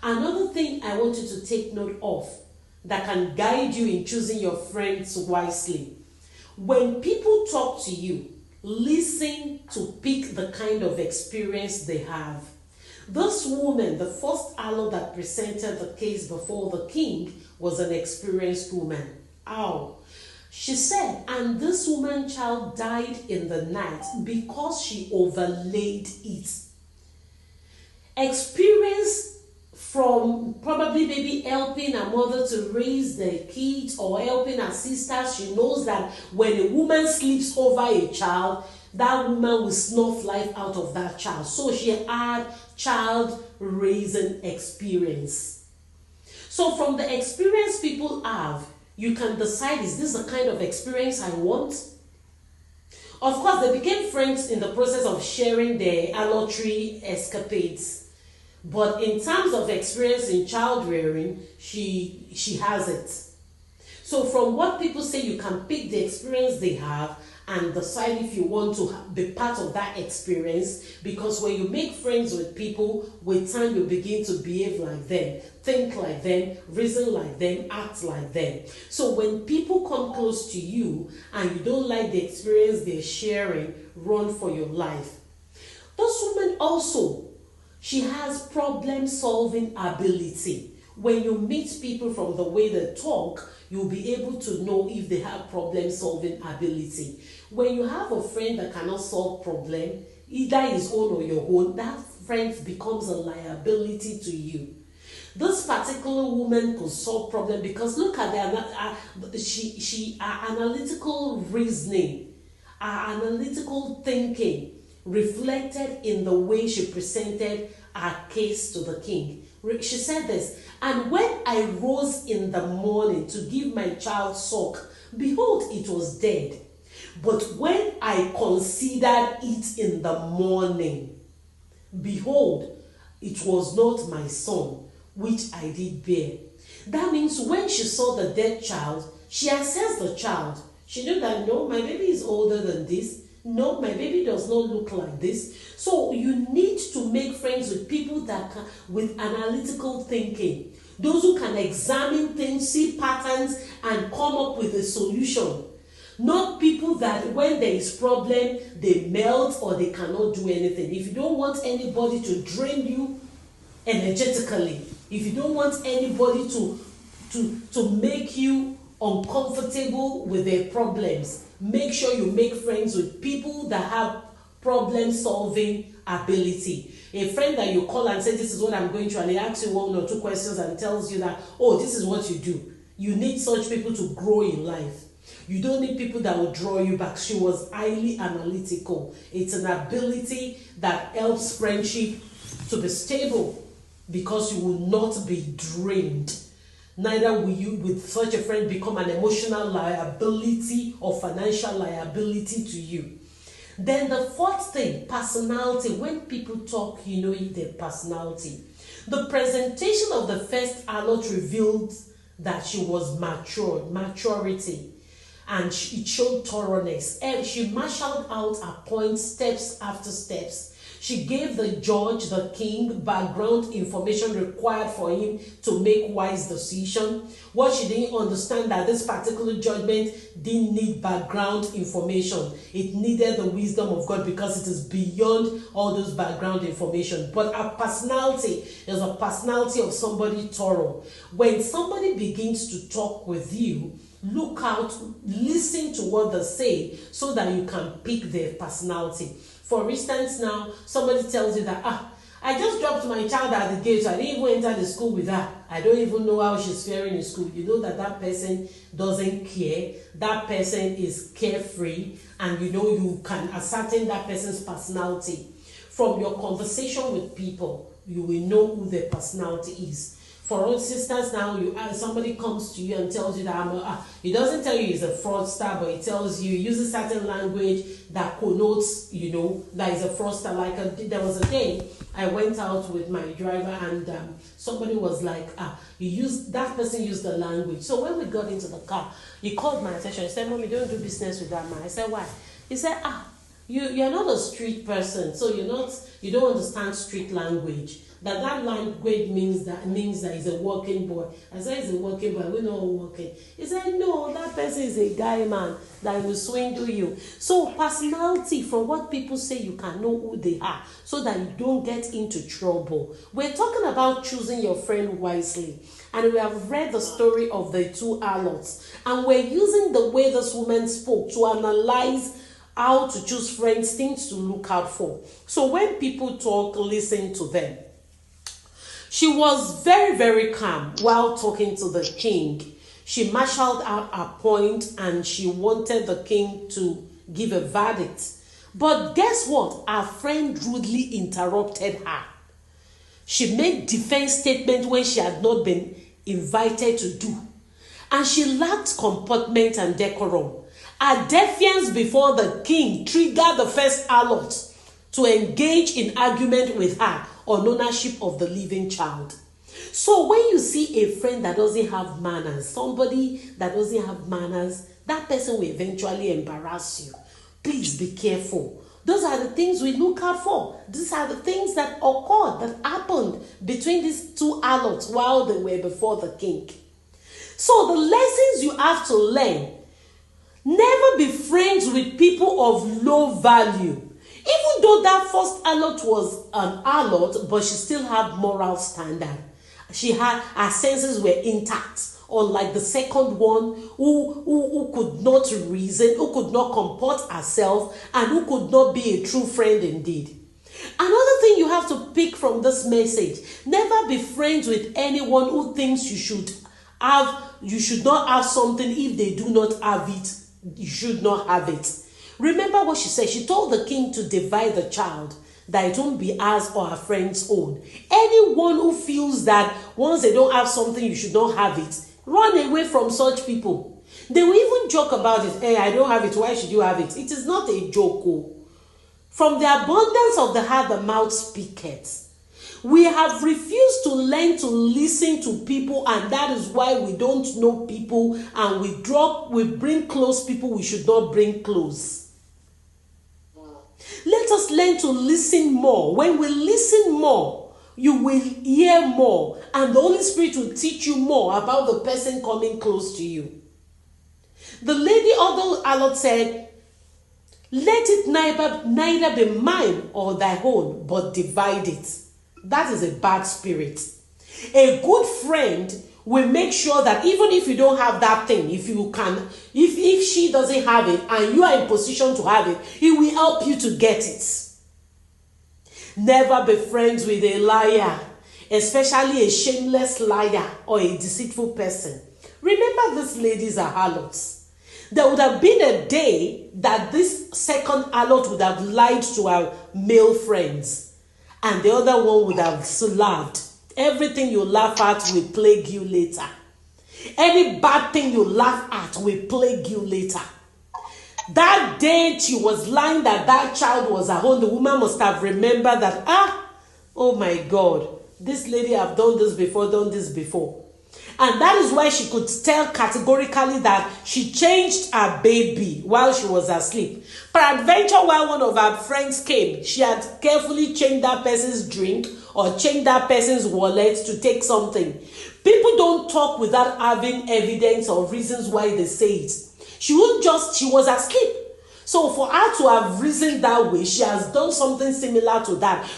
Another thing I want you to take note of that can guide you in choosing your friends wisely. When people talk to you, listen to pick the kind of experience they have. This woman, the first alo that presented the case before the king, was an experienced woman. Ow. She said, and this woman's child died in the night because she overlaid it. Experience from probably maybe helping her mother to raise the kids or helping her sisters. She knows that when a woman sleeps over a child, that woman will snuff life out of that child. So she had child raising experience. So from the experience people have, you can decide, is this the kind of experience I want? Of course, they became friends in the process of sharing their allotry escapades. But in terms of experience in child rearing, she has it. So from what people say, you can pick the experience they have and decide if you want to be part of that experience, because when you make friends with people, with time you begin to behave like them, think like them, reason like them, act like them. So when people come close to you and you don't like the experience they're sharing, run for your life. This woman also, she has problem-solving ability. When you meet people from the way they talk, you'll be able to know if they have problem-solving ability. When you have a friend that cannot solve problem, either his own or your own, that friend becomes a liability to you. This particular woman could solve problem because look at her analytical reasoning, her analytical thinking reflected in the way she presented her case to the king. She said this, and when I rose in the morning to give my child suck, behold, it was dead. But when I considered it in the morning, behold, it was not my son, which I did bear. That means when she saw the dead child, she assessed the child. She knew that, no, my baby is older than this. No, my baby does not look like this. So you need to make friends with people that can, with analytical thinking. Those who can examine things, see patterns, and come up with a solution. Not people that when there is problem, they melt or they cannot do anything. If you don't want anybody to drain you energetically, if you don't want anybody to make you uncomfortable with their problems, make sure you make friends with people that have problem-solving ability. A friend that you call and say, this is what I'm going through, and they ask you one or two questions and tells you that, oh, this is what you do. You need such people to grow in life. You don't need people that will draw you back. She was highly analytical. It's an ability that helps friendship to be stable because you will not be drained. Neither will you with such a friend become an emotional liability or financial liability to you. Then the fourth thing, personality. When people talk, you know their personality. The presentation of the first alert revealed that she was maturity, and it showed thoroughness. And she marshaled out her points steps after steps. She gave the judge, the king, background information required for him to make wise decision. What she didn't understand that this particular judgment didn't need background information. It needed the wisdom of God because it is beyond all those background information. But her personality is a personality of somebody thorough. When somebody begins to talk with you, look out, listen to what they say so that you can pick their personality. For instance, now, somebody tells you that, I just dropped my child at the gate, so I didn't even enter the school with her. I don't even know how she's faring in school. You know that person doesn't care. That person is carefree, and you can ascertain that person's personality. From your conversation with people, you will know who their personality is. For instance, now somebody comes to you and tells you that he doesn't tell you he's a fraudster, but he tells you, he uses certain language that connotes, that he's a fraudster. Like there was a day I went out with my driver and somebody was like, that person used the language. So when we got into the car, he called my attention. He said, Mommy, don't do business with that man. I said, why? He said, you're not a street person, so you don't understand street language. That language means that he's a working boy. I said he's a working boy, we're not working. He said, no, that person is a guy man that will swindle you. So personality, from what people say, you can know who they are so that you don't get into trouble. We're talking about choosing your friend wisely. And we have read the story of the two harlots. And we're using the way this woman spoke to analyze how to choose friends, things to look out for. So when people talk, listen to them. She was very, very calm while talking to the king. She marshaled out her point and she wanted the king to give a verdict. But guess what? Her friend rudely interrupted her. She made defense statement when she had not been invited to do. And she lacked comportment and decorum. Her defiance before the king triggered the first harlot to engage in argument with her on ownership of the living child. So when you see a friend that doesn't have manners, somebody that doesn't have manners, that person will eventually embarrass you. Please be careful. Those are the things we look out for. These are the things that occurred, that happened between these two harlots while they were before the king. So the lessons you have to learn: never be friends with people of low value. Even though that first harlot was an harlot, but she still had moral standard. Her senses were intact. Unlike the second one, who could not reason, who could not comport herself, and who could not be a true friend indeed. Another thing you have to pick from this message: never be friends with anyone who thinks you should not have something if they do not have it. You should not have it. Remember what she said. She told the king to divide the child, that it won't be ours or her friend's own. Anyone who feels that once they don't have something, you should not have it, run away from such people. They will even joke about it. Hey, I don't have it. Why should you have it? It is not a joke. Oh. From the abundance of the heart, the mouth speaketh. We have refused to learn to listen to people, and that is why we don't know people, and we bring close people we should not bring close. Let us learn to listen more. When we listen more, you will hear more, and the Holy Spirit will teach you more about the person coming close to you. The lady of the harlot said, let it neither be mine or thy own, but divide it. That is a bad spirit. A good friend will make sure that even if you don't have that thing, if she doesn't have it and you are in position to have it, he will help you to get it. Never be friends with a liar, especially a shameless liar or a deceitful person. Remember, these ladies are harlots. There would have been a day that this second harlot would have lied to her male friends, and the other one would have laughed. Everything you laugh at will plague you later. Any bad thing you laugh at will plague you later. That day she was lying that child was her own, the woman must have remembered that, oh my God, this lady have done this before. And that is why she could tell categorically that she changed her baby while she was asleep. Peradventure, while one of her friends came, she had carefully changed that person's drink or changed that person's wallet to take something. People don't talk without having evidence or reasons why they say it. She was asleep. So for her to have reasoned that way, she has done something similar to that.